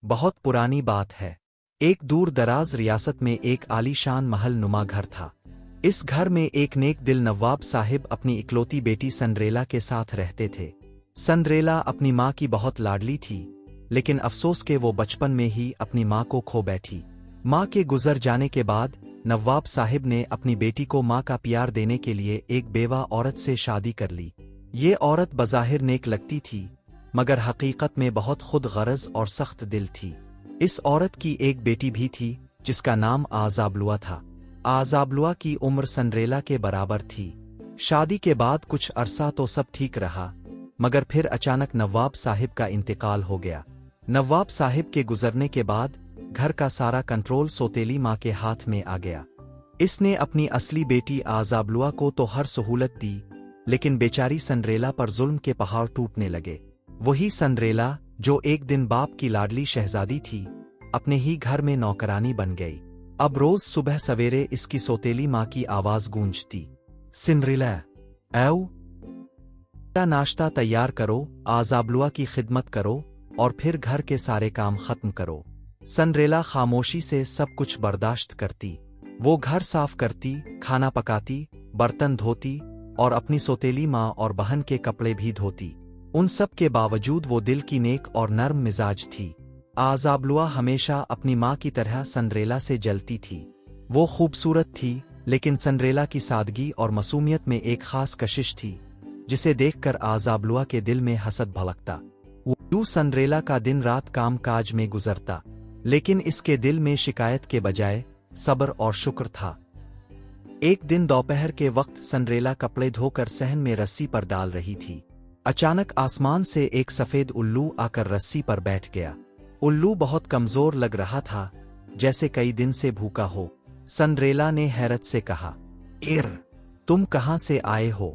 بہت پرانی بات ہے۔ ایک دور دراز ریاست میں ایک عالیشان محل نما گھر تھا۔ اس گھر میں ایک نیک دل نواب صاحب اپنی اکلوتی بیٹی سنڈریلا کے ساتھ رہتے تھے۔ سنڈریلا اپنی ماں کی بہت لاڈلی تھی، لیکن افسوس کہ وہ بچپن میں ہی اپنی ماں کو کھو بیٹھی۔ ماں کے گزر جانے کے بعد نواب صاحب نے اپنی بیٹی کو ماں کا پیار دینے کے لیے ایک بیوہ عورت سے شادی کر لی۔ یہ عورت بظاہر نیک لگتی تھی، مگر حقیقت میں بہت خود غرض اور سخت دل تھی۔ اس عورت کی ایک بیٹی بھی تھی جس کا نام آزابلوا تھا۔ آزابلوا کی عمر سنڈریلا کے برابر تھی۔ شادی کے بعد کچھ عرصہ تو سب ٹھیک رہا، مگر پھر اچانک نواب صاحب کا انتقال ہو گیا۔ نواب صاحب کے گزرنے کے بعد گھر کا سارا کنٹرول سوتیلی ماں کے ہاتھ میں آ گیا۔ اس نے اپنی اصلی بیٹی آزابلوا کو تو ہر سہولت دی، لیکن بیچاری سنڈریلا پر ظلم کے پہاڑ ٹوٹنے لگے۔ وہی سنڈریلا جو ایک دن باپ کی لاڈلی شہزادی تھی، اپنے ہی گھر میں نوکرانی بن گئی۔ اب روز صبح سویرے اس کی سوتیلی ماں کی آواز گونجتی، سنڈریلا، ایو، ناشتہ تیار کرو، آزابلوا کی خدمت کرو اور پھر گھر کے سارے کام ختم کرو۔ سنڈریلا خاموشی سے سب کچھ برداشت کرتی۔ وہ گھر صاف کرتی، کھانا پکاتی، برتن دھوتی اور اپنی سوتیلی ماں اور بہن کے کپڑے بھی دھوتی۔ ان سب کے باوجود وہ دل کی نیک اور نرم مزاج تھی۔ آزابلوا ہمیشہ اپنی ماں کی طرح سنڈریلا سے جلتی تھی۔ وہ خوبصورت تھی، لیکن سنڈریلا کی سادگی اور معصومیت میں ایک خاص کشش تھی، جسے دیکھ کر آزابلوا کے دل میں حسد بھڑکتا۔ وہ سنڈریلا کا دن رات کام کاج میں گزرتا، لیکن اس کے دل میں شکایت کے بجائے صبر اور شکر تھا۔ ایک دن دوپہر کے وقت سنڈریلا کپڑے دھو کر صحن میں رسی پر ڈال رہی تھی۔ اچانک آسمان سے ایک سفید الو آ کر رسی پر بیٹھ گیا۔ الو بہت کمزور لگ رہا تھا، جیسے کئی دن سے بھوکا ہو۔ سنڈریلا نے حیرت سے کہا، تم کہاں سے آئے ہو؟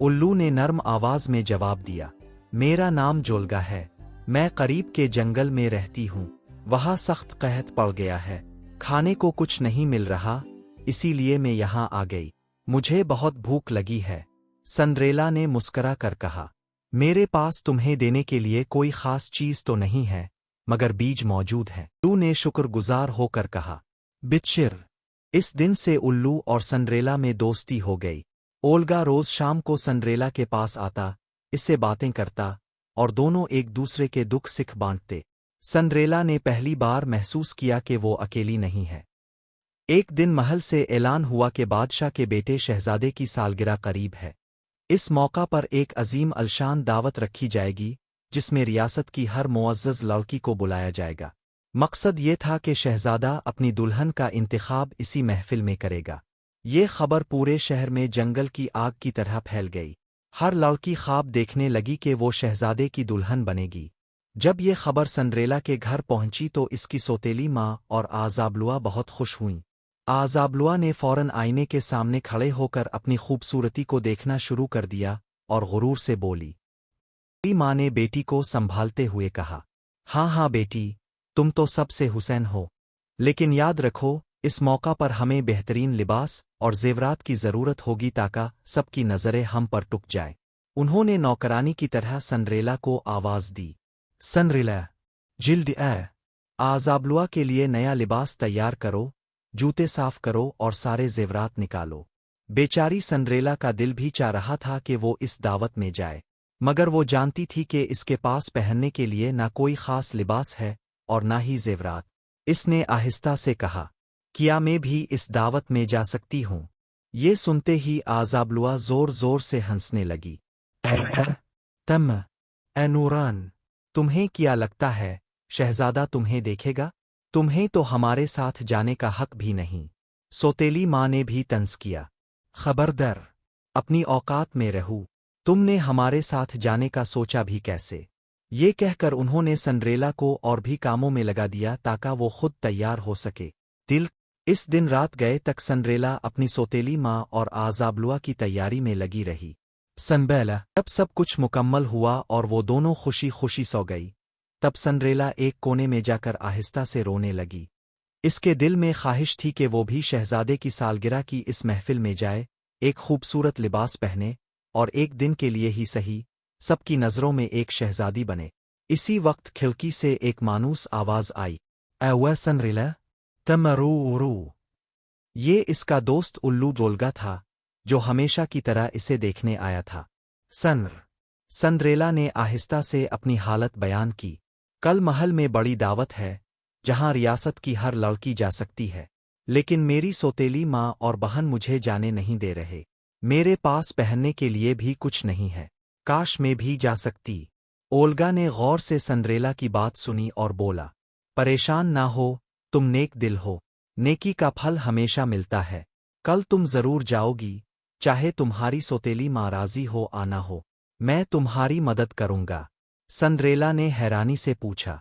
الو نے نرم آواز میں جواب دیا، میرا نام جولگا ہے، میں قریب کے جنگل میں رہتی ہوں۔ وہاں سخت قحط پڑ گیا ہے، کھانے کو کچھ نہیں مل رہا، اسی لیے میں یہاں آ گئی۔ مجھے بہت بھوک لگی ہے۔ سنڈریلا نے مسکرا کر کہا، میرے پاس تمہیں دینے کے لیے کوئی خاص چیز تو نہیں ہے، مگر بیج موجود ہے۔ الو نے شکر گزار ہو کر کہا، بچر۔ اس دن سے الو اور سنڈریلا میں دوستی ہو گئی۔ اولگا روز شام کو سنڈریلا کے پاس آتا، اس سے باتیں کرتا اور دونوں ایک دوسرے کے دکھ سکھ بانٹتے۔ سنڈریلا نے پہلی بار محسوس کیا کہ وہ اکیلی نہیں ہے۔ ایک دن محل سے اعلان ہوا کہ بادشاہ کے بیٹے شہزادے کی سالگرہ قریب ہے۔ اس موقع پر ایک عظیم الشان دعوت رکھی جائے گی، جس میں ریاست کی ہر معزز لڑکی کو بلایا جائے گا۔ مقصد یہ تھا کہ شہزادہ اپنی دلہن کا انتخاب اسی محفل میں کرے گا۔ یہ خبر پورے شہر میں جنگل کی آگ کی طرح پھیل گئی۔ ہر لڑکی خواب دیکھنے لگی کہ وہ شہزادے کی دلہن بنے گی۔ جب یہ خبر سنڈریلا کے گھر پہنچی تو اس کی سوتیلی ماں اور آزابلوا بہت خوش ہوئیں۔ آزابلوا نے فوراً آئینے کے سامنے کھڑے ہو کر اپنی خوبصورتی کو دیکھنا شروع کر دیا اور غرور سے بولی۔ ماں نے بیٹی کو سنبھالتے ہوئے کہا، ہاں ہاں بیٹی، تم تو سب سے حسین ہو، لیکن یاد رکھو اس موقع پر ہمیں بہترین لباس اور زیورات کی ضرورت ہوگی تاکہ سب کی نظریں ہم پر ٹک جائیں۔ انہوں نے نوکرانی کی طرح سنڈریلا کو آواز دی، سنڈریلا، جلد آزابلوا کے لیے نیا لباس تیار کرو، جوتے صاف کرو اور سارے زیورات نکالو۔ بیچاری سنڈریلا کا دل بھی چاہ رہا تھا کہ وہ اس دعوت میں جائے، مگر وہ جانتی تھی کہ اس کے پاس پہننے کے لیے نہ کوئی خاص لباس ہے اور نہ ہی زیورات۔ اس نے آہستہ سے کہا، کیا میں بھی اس دعوت میں جا سکتی ہوں؟ یہ سنتے ہی آزابلوا زور زور سے ہنسنے لگی۔ اے نوران، تمہیں کیا لگتا ہے شہزادہ تمہیں دیکھے گا؟ تمہیں تو ہمارے ساتھ جانے کا حق بھی نہیں۔ سوتیلی ماں نے بھی طنز کیا، خبردار، اپنی اوقات میں رہو، تم نے ہمارے ساتھ جانے کا سوچا بھی کیسے؟ یہ کہہ کر انہوں نے سنڈریلا کو اور بھی کاموں میں لگا دیا تاکہ وہ خود تیار ہو سکے۔ اس دن رات گئے تک سنڈریلا اپنی سوتیلی ماں اور آزابلوا کی تیاری میں لگی رہی۔ جب سب کچھ مکمل ہوا اور وہ دونوں خوشی خوشی سو گئی، تب سنڈریلا ایک کونے میں جا کر آہستہ سے رونے لگی۔ اس کے دل میں خواہش تھی کہ وہ بھی شہزادے کی سالگرہ کی اس محفل میں جائے، ایک خوبصورت لباس پہنے اور ایک دن کے لیے ہی صحیح سب کی نظروں میں ایک شہزادی بنے۔ इसी वक्त खिड़की से एक मानूस आवाज आई, ऐ सनरेला तमरू। ये इसका दोस्त उल्लू जोल्गा था, जो हमेशा की तरह इसे देखने आया था। सनरेला ने आहिस्ता से अपनी हालत बयान की। कल महल में बड़ी दावत है, जहां रियासत की हर लड़की जा सकती है, लेकिन मेरी सौतेली माँ और बहन मुझे जाने नहीं दे रहे। मेरे पास पहनने के लिए भी कुछ नहीं है। काश मैं भी जा सकती। ओल्गा ने गौर से सनरेला की बात सुनी और बोला, परेशान ना हो, तुम नेक दिल हो। नेकी का फल हमेशा मिलता है। कल तुम जरूर जाओगी, चाहे तुम्हारी सौतेली माँ राजी हो आना हो। मैं तुम्हारी मदद करूंगा। सनरेला ने हैरानी से पूछा,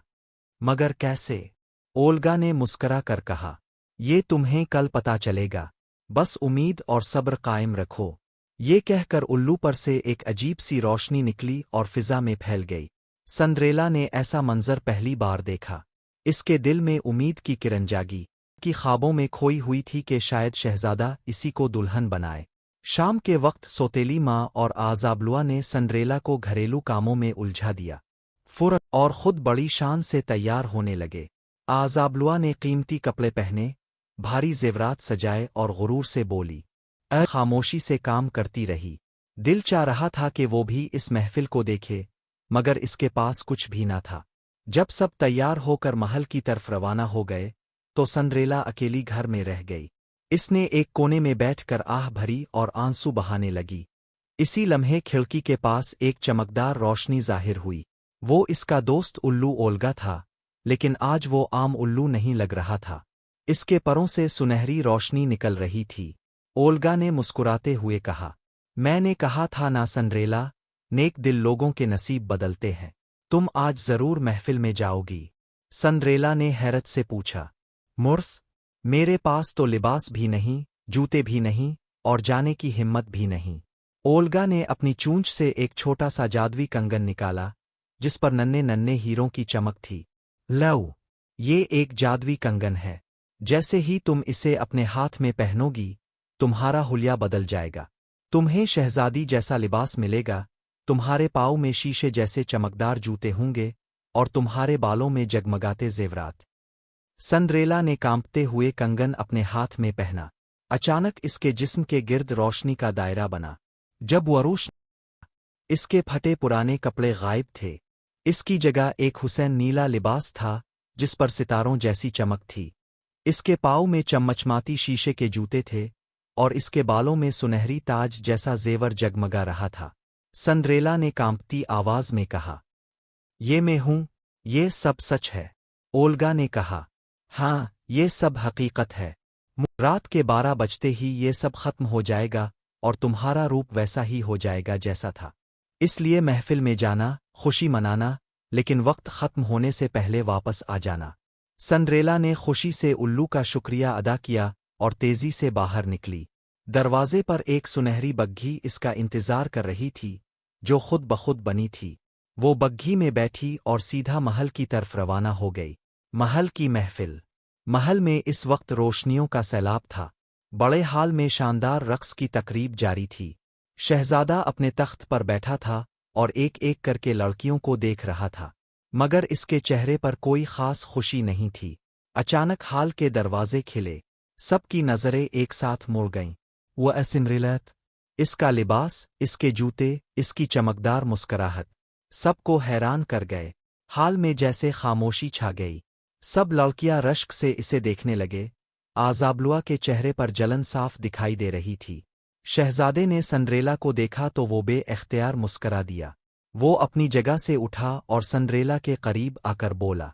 मगर कैसे? ओल्गा ने मुस्करा कर कहा, ये तुम्हें कल पता चलेगा। बस उम्मीद और सब्र कायम रखो। ये कहकर उल्लू पर से एक अजीब सी रोशनी निकली और फिजा में फैल गई। सनरेला ने ऐसा मंजर पहली बार देखा। इसके दिल में उम्मीद की किरण जागी, कि ख्वाबों में खोई हुई थी कि शायद शहजादा इसी को दुल्हन बनाए। शाम के वक्त सौतेली माँ और आज़ाबलुआ ने सनरेला को घरेलू कामों में उलझा दिया और खुद बड़ी शान से तैयार होने लगे। आज़ाबलुआ ने कीमती कपड़े पहने, भारी जेवरात सजाए और गुरूर से बोली, खामोशी से काम करती रही। दिल चाह रहा था कि वो भी इस महफिल को देखे, मगर इसके पास कुछ भी न था। जब सब तैयार होकर महल की तरफ रवाना हो गए, तो सनरेला अकेली घर में रह गई। इसने एक कोने में बैठकर आह भरी और आंसू बहाने लगी। इसी लम्हे खिड़की के पास एक चमकदार रोशनी जाहिर हुई। वो इसका दोस्त उल्लू ओल्गा था, लेकिन आज वो आम उल्लू नहीं लग रहा था। इसके परों से सुनहरी रोशनी निकल रही थी। ओल्गा ने मुस्कुराते हुए कहा, मैंने कहा था ना सनरेला, नेक दिल लोगों के नसीब बदलते हैं। तुम आज जरूर महफिल में जाओगी। सनरेला ने हैरत से पूछा, मुर्स, मेरे पास तो लिबास भी नहीं, जूते भी नहीं, और जाने की हिम्मत भी नहीं। ओल्गा ने अपनी चूंच से एक छोटा सा जादुई कंगन निकाला, जिस पर नन्हे नन्हे हीरों की चमक थी। लो, ये एक जादुई कंगन है। जैसे ही तुम इसे अपने हाथ में पहनोगी, तुम्हारा हुलिया बदल जाएगा। तुम्हें शहजादी जैसा लिबास मिलेगा, तुम्हारे पाँव में शीशे जैसे चमकदार जूते होंगे, और तुम्हारे बालों में जगमगाते जेवरात। सनरेला ने कांपते हुए कंगन अपने हाथ में पहना। अचानक इसके जिस्म के गिर्द रोशनी का दायरा बना। जब वरूश, इसके फटे पुराने कपड़े गायब थे। इसकी जगह एक हुसैन नीला लिबास था, जिस पर सितारों जैसी चमक थी। इसके पाँव में चमचमाती शीशे के जूते थे, और इसके बालों में सुनहरी ताज जैसा जेवर जगमगा रहा था। सनरेला ने कांपती आवाज में कहा, ये मैं हूं, ये सब सच है। ओल्गा ने कहा, हाँ, ये सब हकीकत है। रात के 12 बजते ही ये सब खत्म हो जाएगा, और तुम्हारा रूप वैसा ही हो जाएगा जैसा था। इसलिए महफिल में जाना, खुशी मनाना, लेकिन वक्त खत्म होने से पहले वापस आ जाना। सनरेला ने खुशी से उल्लू का शुक्रिया अदा किया और तेजी से बाहर निकली। दरवाजे पर एक सुनहरी बग्घी इसका इंतजार कर रही थी, जो खुद बखुद बनी थी। वो बग्घी में बैठी और सीधा महल की तरफ रवाना हो गई। महल की महफिल। महल में इस वक्त रोशनियों का सैलाब था। बड़े हाल में शानदार रक्स की तकरीब जारी थी। शहजादा अपने तख्त पर बैठा था और एक एक करके लड़कियों को देख रहा था, मगर इसके चेहरे पर कोई खास खुशी नहीं थी। अचानक हाल के दरवाजे खिले। सबकी नजरें एक साथ मुड़ गईं। वह सिमरिलत, इसका लिबास, इसके जूते, इसकी चमकदार मुस्कराहट, सबको हैरान कर गए। हाल में जैसे खामोशी छा गई। सब लड़कियां रश्क से इसे देखने लगे। आज़ाबलुआ के चेहरे पर जलन साफ दिखाई दे रही थी। शहजादे ने सनरेला को देखा तो वो बे-इख्तियार मुस्करा दिया। वो अपनी जगह से उठा और सनरेला के करीब आकर बोला,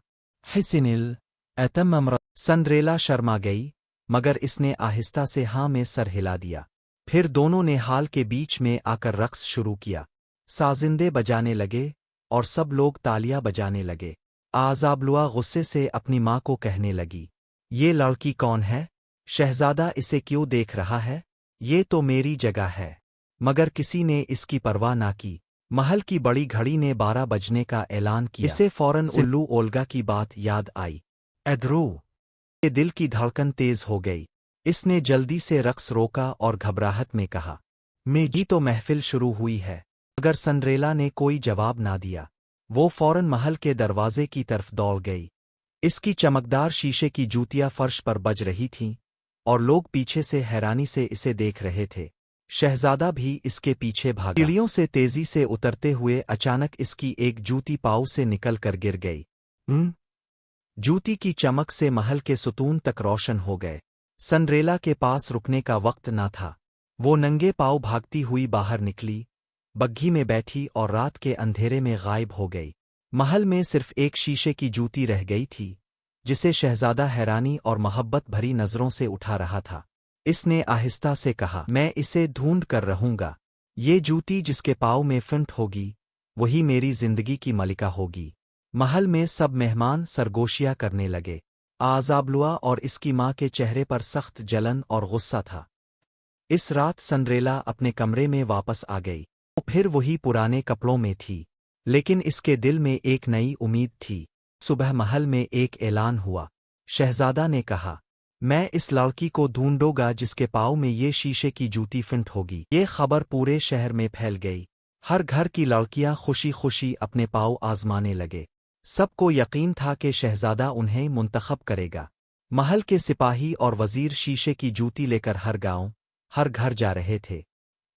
हिसिनिल एतम। सनरेला शर्मा गई, मगर इसने आहिस्ता से हाँ में सर हिला दिया। फिर दोनों ने हाल के बीच में आकर रक्स शुरू किया। साजिंदे बजाने लगे और सब लोग तालियां बजाने लगे। आज़ाबलुआ गुस्से से अपनी माँ को कहने लगी, ये लड़की कौन है? शहजादा इसे क्यों देख रहा है? ये तो मेरी जगह है। मगर किसी ने इसकी परवाह ना की। महल की बड़ी घड़ी ने 12 बजने का ऐलान किया। इसे फौरन उल्लू ओल्गा की बात याद आई। एद्रू के दिल की धड़कन तेज हो गई। इसने जल्दी से रक्स रोका और घबराहट में कहा, मेरी तो महफिल शुरू हुई है। मगर सनरेला ने कोई जवाब ना दिया। वो फौरन महल के दरवाजे की तरफ दौड़ गई। इसकी चमकदार शीशे की जूतियां फर्श पर बज रही थीं, और लोग पीछे से हैरानी से इसे देख रहे थे। शहजादा भी इसके पीछे भागा। सीढ़ियों से तेजी से उतरते हुए अचानक इसकी एक जूती पाँव से निकल कर गिर गई। जूती की चमक से महल के सुतून तक रोशन हो गए। सनरेला के पास रुकने का वक्त न था। वो नंगे पाँव भागती हुई बाहर निकली, बग्घी में बैठी और रात के अंधेरे में गायब हो गई। महल में सिर्फ एक शीशे की जूती रह गई थी, जिसे शहजादा हैरानी और मोहब्बत भरी नजरों से उठा रहा था। इसने आहिस्ता से कहा, मैं इसे ढूंढ कर रहूंगा। ये जूती जिसके पाँव में फिंट होगी, वही मेरी जिंदगी की मलिका होगी। महल में सब मेहमान सरगोशियां करने लगे। आज़ाबलुआ और इसकी माँ के चेहरे पर सख्त जलन और गुस्सा था। इस रात सनरेला अपने कमरे में वापस आ गई। वो फिर वही पुराने कपड़ों में थी, लेकिन इसके दिल में एक नई उम्मीद थी। सुबह महल में एक ऐलान हुआ। शहजादा ने कहा, मैं इस लड़की को ढूंढूंगा जिसके पाँव में ये शीशे की जूती फिंट होगी। ये खबर पूरे शहर में फैल गई। हर घर की लड़कियां खुशी खुशी अपने पाँव आजमाने लगे। सबको यकीन था कि शहजादा उन्हें मुंतखब करेगा। महल के सिपाही और वजीर शीशे की जूती लेकर हर गांव, हर घर जा रहे थे।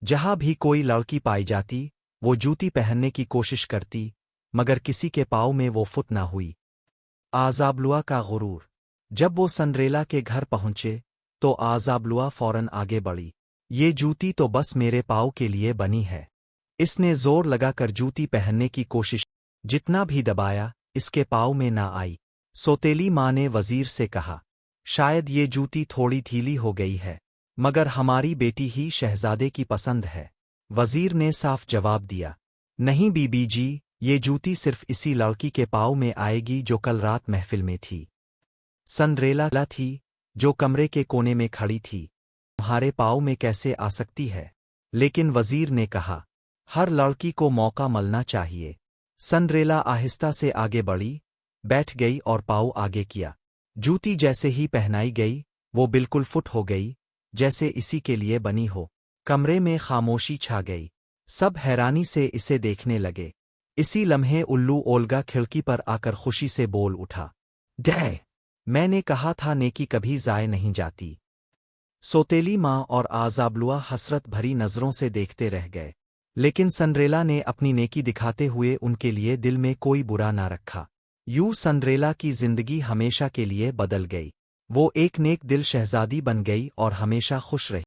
जहां भी कोई लड़की पाई जाती, वो जूती पहनने की कोशिश करती, मगर किसी के पाँव में वो फुट न हुई। आज़ाबलुआ का गुरूर। जब वो सनरेला के घर पहुंचे, तो आज़ाबलुआ फौरन आगे बढ़ी। ये जूती तो बस मेरे पाँव के लिए बनी है। इसने जोर लगाकर जूती पहनने की कोशिश, जितना भी दबाया, इसके पाँव में ना आई। सौतेली माँ ने वजीर से कहा, शायद ये जूती थोड़ी ढीली हो गई है, मगर हमारी बेटी ही शहजादे की पसंद है। वजीर ने साफ जवाब दिया, नहीं बीबी जी, ये जूती सिर्फ इसी लड़की के पाँव में आएगी जो कल रात महफिल में थी। सनरेला थी, जो कमरे के कोने में खड़ी थी। तुम्हारे पाँव में कैसे आ सकती है? लेकिन वजीर ने कहा, हर लड़की को मौका मिलना चाहिए। सनरेला आहिस्ता से आगे बढ़ी, बैठ गई और पाँव आगे किया। जूती जैसे ही पहनाई गई, वो बिल्कुल फुट हो गई, जैसे इसी के लिए बनी हो। कमरे में खामोशी छा गई। सब हैरानी से इसे देखने लगे। इसी लम्हे उल्लू ओल्गा खिड़की पर आकर खुशी से बोल उठा, डै, मैंने कहा था नेकी कभी ज़ाय नहीं जाती। सौतेली माँ और आज़ाबलुआ हसरत भरी नज़रों से देखते रह गए, लेकिन सनरेला ने अपनी नेकी दिखाते हुए उनके लिए दिल में कोई बुरा ना रखा। यूं सनरेला की जिंदगी हमेशा के लिए बदल गई। वो एक नेक दिल शहजादी बन गई और हमेशा खुश रही।